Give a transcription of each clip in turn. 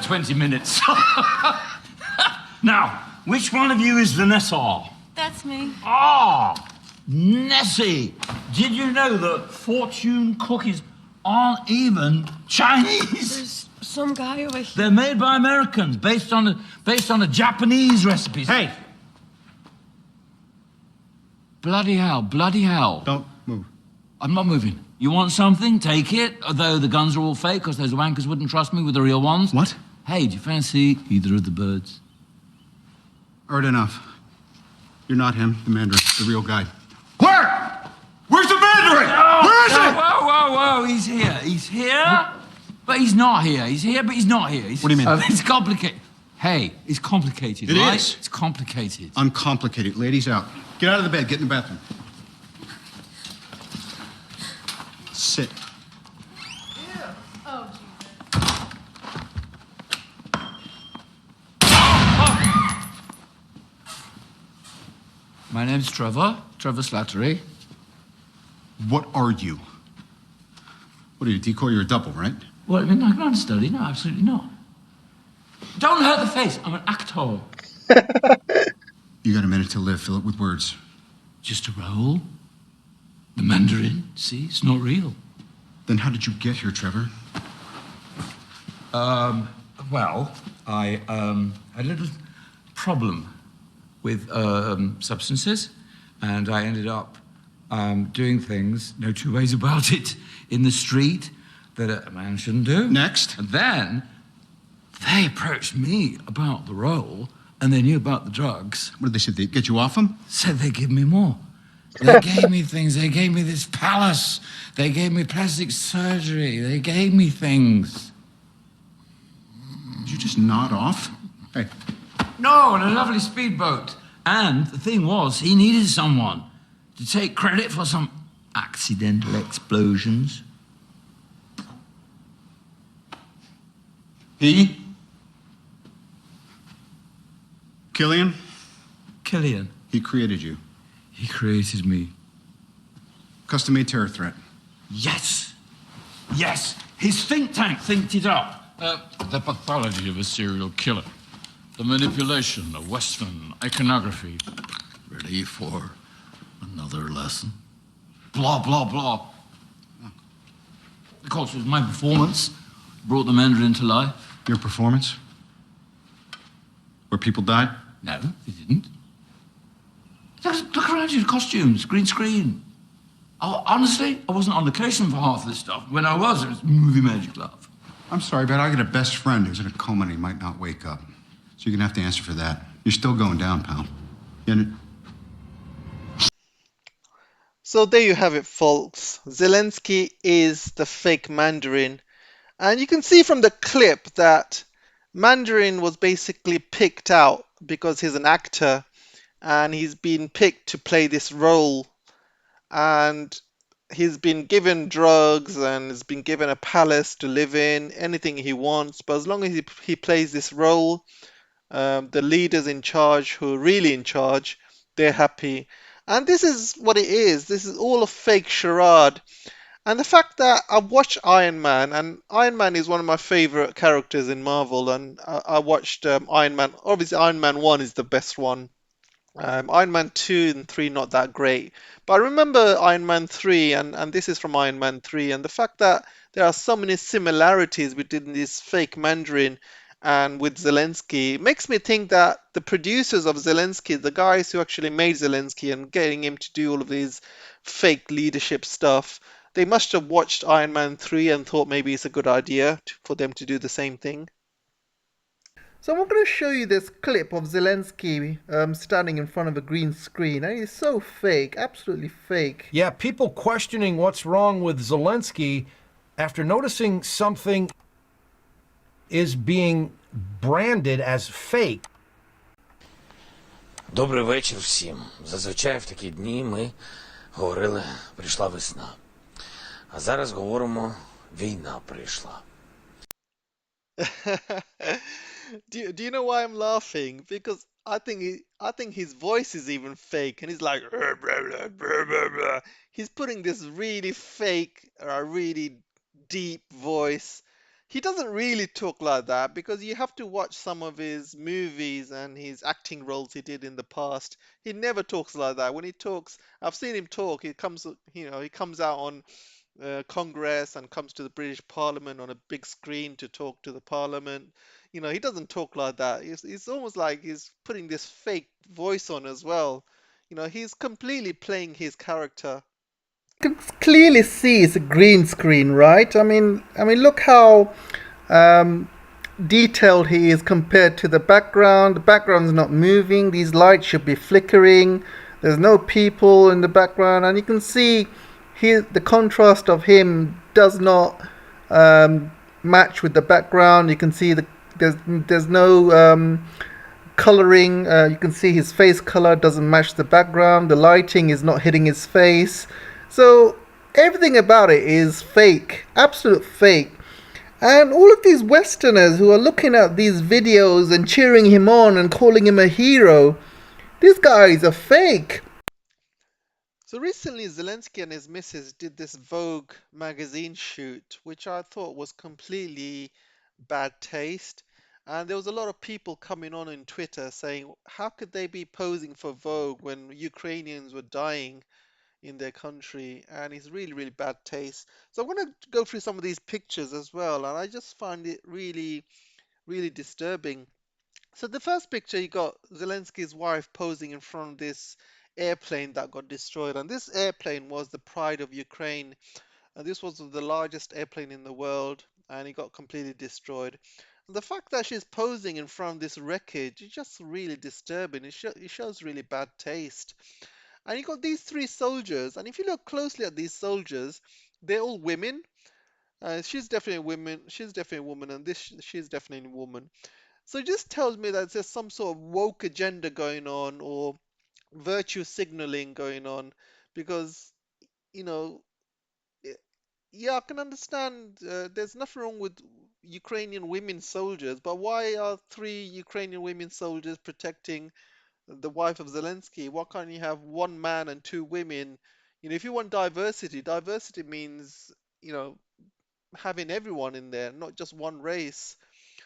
20 minutes. Now, which one of you is Vanessa? That's me. Ah, Nessie. Did you know that fortune cookies aren't even Chinese? There's some guy over here. They're made by Americans, based on a Japanese recipe. Hey! Bloody hell, bloody hell. Don't move. I'm not moving. You want something? Take it. Although the guns are all fake, because those wankers wouldn't trust me with the real ones. What? Hey, do you fancy either of the birds? Heard enough. You're not him, the Mandarin, the real guy. Where? Where's the Mandarin? Where is it? Whoa. He's here. He's here, but he's not here. He's here, but he's not here. What do you mean? It's complicated. Hey, it's complicated, It right? is. It's complicated. Uncomplicated. Ladies out. Get out of the bed. Get in the bathroom. Sit. Oh, My name's Trevor Slattery. What are you? What are you, decoy? You're a double, right? What, I mean, I'm not a study. No, absolutely not. Don't hurt the face. I'm an actor. You got a minute to live. Fill it with words. Just a role. The Mandarin. See, it's not real. Then how did you get here, Trevor? Well, I had a little problem with substances, and I ended up doing things, no two ways about it, in the street that a man shouldn't do. Next. And then they approached me about the role, and they knew about the drugs. What did they say? They get you off them? Said they'd give me more. They gave me things. They gave me this palace. They gave me plastic surgery. They gave me things. Did you just nod off? Hey. No, and a lovely speedboat. And the thing was, he needed someone to take credit for some accidental explosions. He? Killian? Killian, He created you. he created me. Custom-made terror threat. Yes! Yes! His think tank thinked it up. The pathology of a serial killer. The manipulation of Western iconography. Ready for another lesson? Blah, blah, blah. Of course, it was my performance brought the Mandarin to life. Your performance? Where people died? No, they didn't. Look around you, costumes, green screen. Oh, honestly, I wasn't on location for half of this stuff. When I was, it was movie magic, love. I'm sorry, but I got a best friend who's in a coma and he might not wake up. So you're gonna have to answer for that. You're still going down, pal. So there you have it, folks. Zelensky is the fake Mandarin. And you can see from the clip that Mandarin was basically picked out because he's an actor and he's been picked to play this role. And he's been given drugs and has been given a palace to live in, anything he wants. But as long as he plays this role, the leaders in charge, who are really in charge, they're happy. And this is what it is. This is all a fake charade. And the fact that I've watched Iron Man, and Iron Man is one of my favorite characters in Marvel, and I watched Iron Man. Obviously, Iron Man 1 is the best one. Iron Man 2 and 3 not that great. But I remember Iron Man 3, and this is from Iron Man 3, and the fact that there are so many similarities between this fake Mandarin and with Zelensky makes me think that the producers of Zelensky, the guys who actually made Zelensky and getting him to do all of these fake leadership stuff, they must have watched Iron Man 3 and thought maybe it's a good idea for them to do the same thing. So I'm going to show you this clip of Zelensky standing in front of a green screen. And he's so fake, absolutely fake. Yeah, people questioning what's wrong with Zelensky after noticing something is being branded as fake. Добрий вечір всім. Зазвичай в такі дні ми говорили «прийшла весна». А зараз говоримо «війна прийшла». Do you know why I'm laughing? Because I think his voice is even fake, and he's like, he's putting this really fake, really deep voice, He doesn't really talk like that because you have to watch some of his movies and his acting roles he did in the past. He never talks like that. When he talks, I've seen him talk. He comes out on Congress and comes to the British Parliament on a big screen to talk to the Parliament. He doesn't talk like that. It's almost like he's putting this fake voice on as well. He's completely playing his character. You can clearly see it's a green screen, right? I mean, look how um, detailed he is compared to the background. The background's not moving. These lights should be flickering. There's no people in the background, and you can see the contrast of him does not match with the background. You can see there's no coloring. You can see his face color doesn't match the background. The lighting is not hitting his face. So everything about it is fake, absolute fake. And all of these Westerners who are looking at these videos and cheering him on and calling him a hero, these guys are fake. So recently, Zelensky and his missus did this Vogue magazine shoot, which I thought was completely bad taste. And there was a lot of people coming on in Twitter saying, how could they be posing for Vogue when Ukrainians were dying in their country? And it's really, really bad taste. So I'm going to go through some of these pictures as well, and I just find it really, really disturbing. So the first picture, you got Zelensky's wife posing in front of this airplane that got destroyed, and this airplane was the pride of Ukraine, and this was the largest airplane in the world, and it got completely destroyed. And the fact that she's posing in front of this wreckage is just really disturbing. It shows really bad taste. And you got these three soldiers, and if you look closely at these soldiers, they're all women. She's definitely a woman. She's definitely a woman, and she's definitely a woman. So it just tells me that there's some sort of woke agenda going on or virtue signaling going on because, you know, i- yeah, I can understand there's nothing wrong with Ukrainian women soldiers, but why are three Ukrainian women soldiers protecting the wife of Zelensky? Why can't you have one man and two women? If you want diversity, diversity means, you know, having everyone in there, not just one race.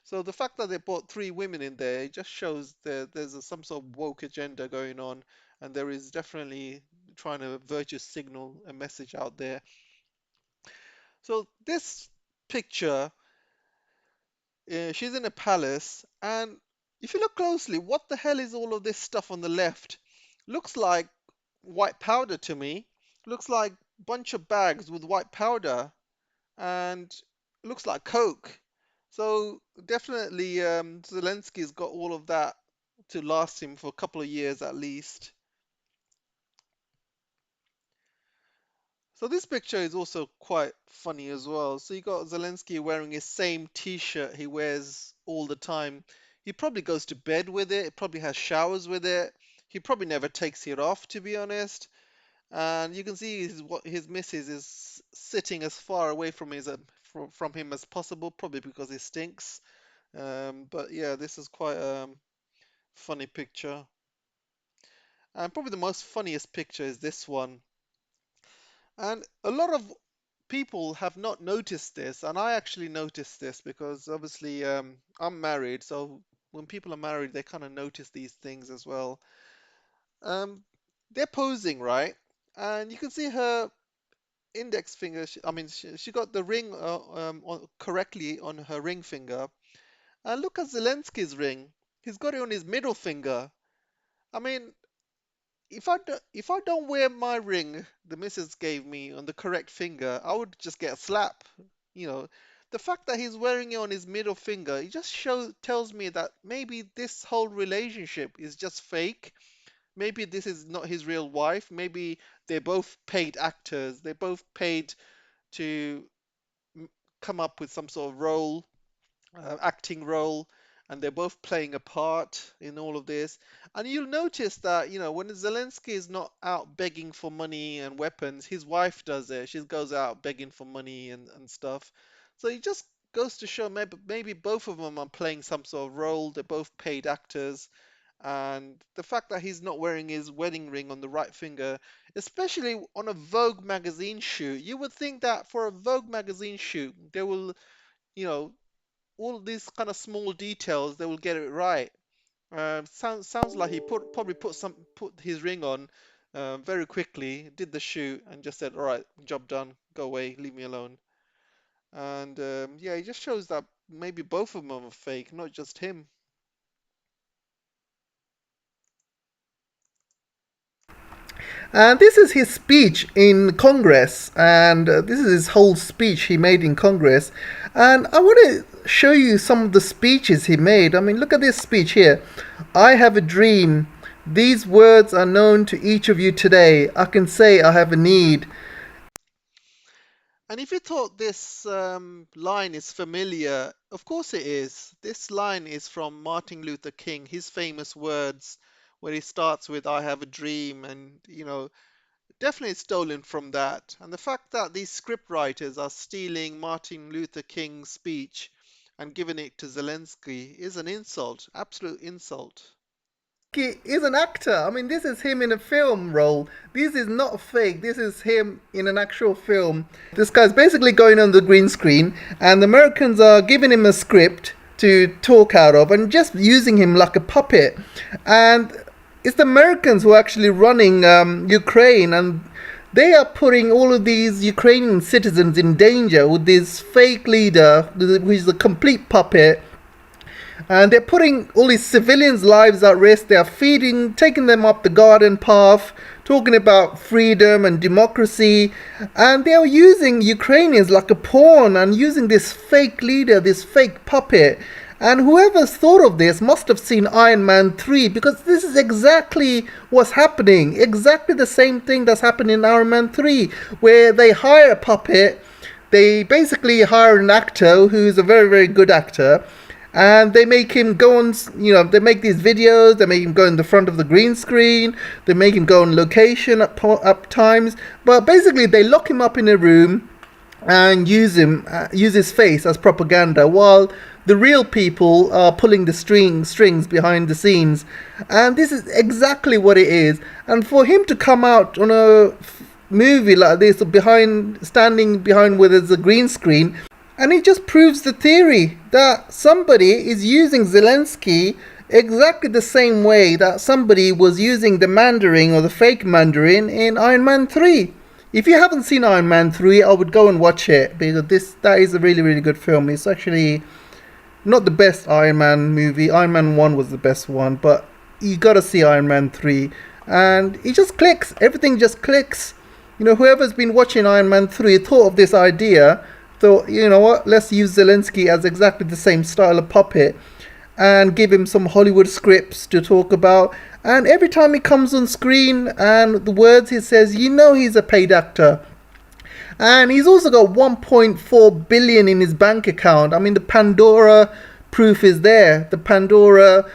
So the fact that they brought three women in there, it just shows that there's some sort of woke agenda going on, and there is definitely trying to virtue signal a message out there. So this picture, she's in a palace, and if you look closely, what the hell is all of this stuff on the left? Looks like white powder to me. Looks like bunch of bags with white powder, and looks like Coke. So definitely, Zelensky's got all of that to last him for a couple of years at least. So this picture is also quite funny as well. So you got Zelensky wearing his same t-shirt he wears all the time. He probably goes to bed with it. It probably has showers with it. He probably never takes it off, to be honest. And you can see his missus is sitting as far away from from him as possible, probably because he stinks. But yeah, this is quite a funny picture. And probably the most funniest picture is this one. And a lot of people have not noticed this, and I actually noticed this because obviously I'm married, so when people are married, they kind of notice these things as well. Um, they're posing, right? And you can see her index finger. She got the ring correctly on her ring finger. And look at Zelensky's ring. He's got it on his middle finger. I mean, if I don't wear my ring the missus gave me on the correct finger, I would just get a slap. You know, the fact that he's wearing it on his middle finger, it just tells me that maybe this whole relationship is just fake. Maybe this is not his real wife. Maybe they're both paid actors. They're both paid to m- come up with some sort of role, acting role, and they're both playing a part in all of this. And you'll notice that, when Zelensky is not out begging for money and weapons, his wife does it. She goes out begging for money and stuff. So it just goes to show maybe both of them are playing some sort of role. They're both paid actors. And the fact that he's not wearing his wedding ring on the right finger, especially on a Vogue magazine shoot, you would think that for a Vogue magazine shoot, they will you know, all these kind of small details, they will get it right. Sounds like he probably put his ring on very quickly, did the shoot, and just said, "All right, job done. Go away, leave me alone." And yeah, it just shows that maybe both of them are fake, not just him. And this is his speech in Congress, and this is his whole speech he made in Congress. And I want to show you some of the speeches he made. I mean, look at this speech here. I have a dream. These words are known to each of you today. I can say I have a need. And if you thought this line is familiar, of course it is. This line is from Martin Luther King, his famous words, where he starts with "I have a dream," and definitely stolen from that. And the fact that these script writers are stealing Martin Luther King's speech and giving it to Zelensky is an insult, absolute insult. He is an actor. I mean, this is him in a film role. This is not fake. This is him in an actual film. This guy's basically going on the green screen, and the Americans are giving him a script to talk out of and just using him like a puppet. And it's the Americans who are actually running Ukraine, and they are putting all of these Ukrainian citizens in danger with this fake leader, who is a complete puppet. And they're putting all these civilians' lives at risk. They're taking them up the garden path, talking about freedom and democracy. And they're using Ukrainians like a pawn and using this fake leader, this fake puppet. And whoever's thought of this must have seen Iron Man 3, because this is exactly what's happening. Exactly the same thing that's happened in Iron Man 3, where they hire a puppet. They basically hire an actor who's a very, very good actor. And they make him go on, they make these videos, they make him go in the front of the green screen, they make him go on location at times. But basically they lock him up in a room and use his face as propaganda, while the real people are pulling the strings behind the scenes. And this is exactly what it is. And for him to come out on a movie like this, standing behind where there's a green screen, and it just proves the theory that somebody is using Zelensky exactly the same way that somebody was using the Mandarin or the fake Mandarin in Iron Man 3. If you haven't seen Iron Man 3, I would go and watch it, because that is a really, really good film. It's actually not the best Iron Man movie. Iron Man 1 was the best one, but you gotta see Iron Man 3. And it just clicks. Everything just clicks. Whoever's been watching Iron Man 3 thought of this idea. So, you know what, let's use Zelensky as exactly the same style of puppet and give him some Hollywood scripts to talk about. And every time he comes on screen and the words he says, he's a paid actor. And he's also got 1.4 billion in his bank account. I mean, the Pandora proof is there. The Pandora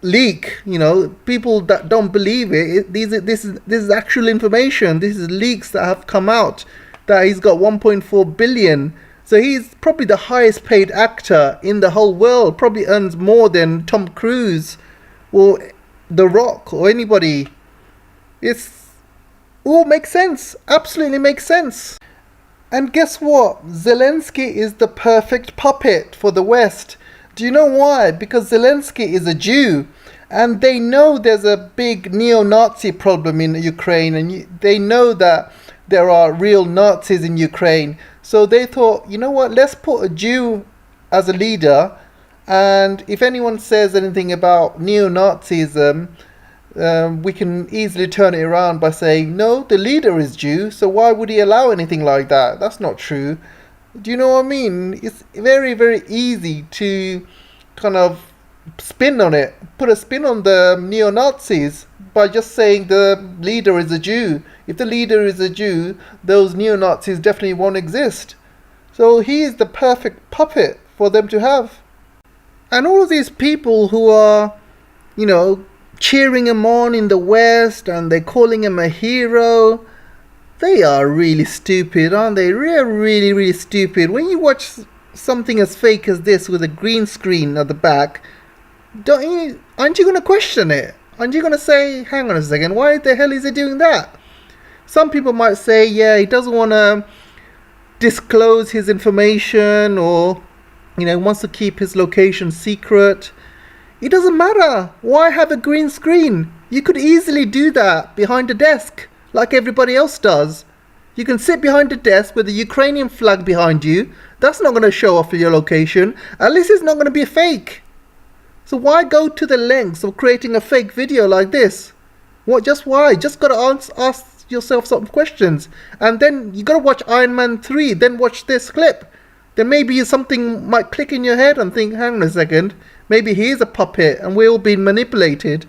leak, people that don't believe it, this is actual information. This is leaks that have come out, that he's got 1.4 billion. So he's probably the highest paid actor in the whole world. Probably earns more than Tom Cruise or The Rock or anybody. It's all makes sense. Absolutely makes sense. And guess what? Zelensky is the perfect puppet for the West. Do you know why? Because Zelensky is a Jew. And they know there's a big neo-Nazi problem in Ukraine. And they know that there are real Nazis in Ukraine. So they thought, you know what, let's put a Jew as a leader, and if anyone says anything about neo-Nazism, we can easily turn it around by saying, no, the leader is Jew, so why would he allow anything like that? That's not true. Do you know what I mean? It's very, very easy to kind of spin on it, put a spin on the neo-Nazis by just saying the leader is a Jew. If the leader is a Jew, those neo-Nazis definitely won't exist. So he is the perfect puppet for them to have. And all of these people who are, cheering him on in the West, and they're calling him a hero, they are really stupid, aren't they? Really, really stupid. When you watch something as fake as this with a green screen at the back, aren't you going to question it? Aren't you going to say, hang on a second, why the hell is he doing that? Some people might say, yeah, he doesn't want to disclose his information, or You know, wants to keep his location secret. It doesn't matter. Why have a green screen? You could easily do that behind a desk, like everybody else does. You can sit behind a desk with a Ukrainian flag behind you. That's not going to show off your location. At least it's not going to be fake. So why go to the lengths of creating a fake video like this? What? Just why? Just got to ask yourself some questions. And then you got to watch Iron Man 3, then watch this clip. Then maybe something might click in your head and think, hang on a second, maybe he is a puppet and we're all being manipulated.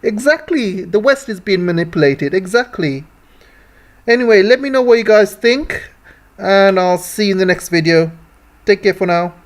Exactly, the West is being manipulated, exactly. Anyway, let me know what you guys think, and I'll see you in the next video. Take care for now.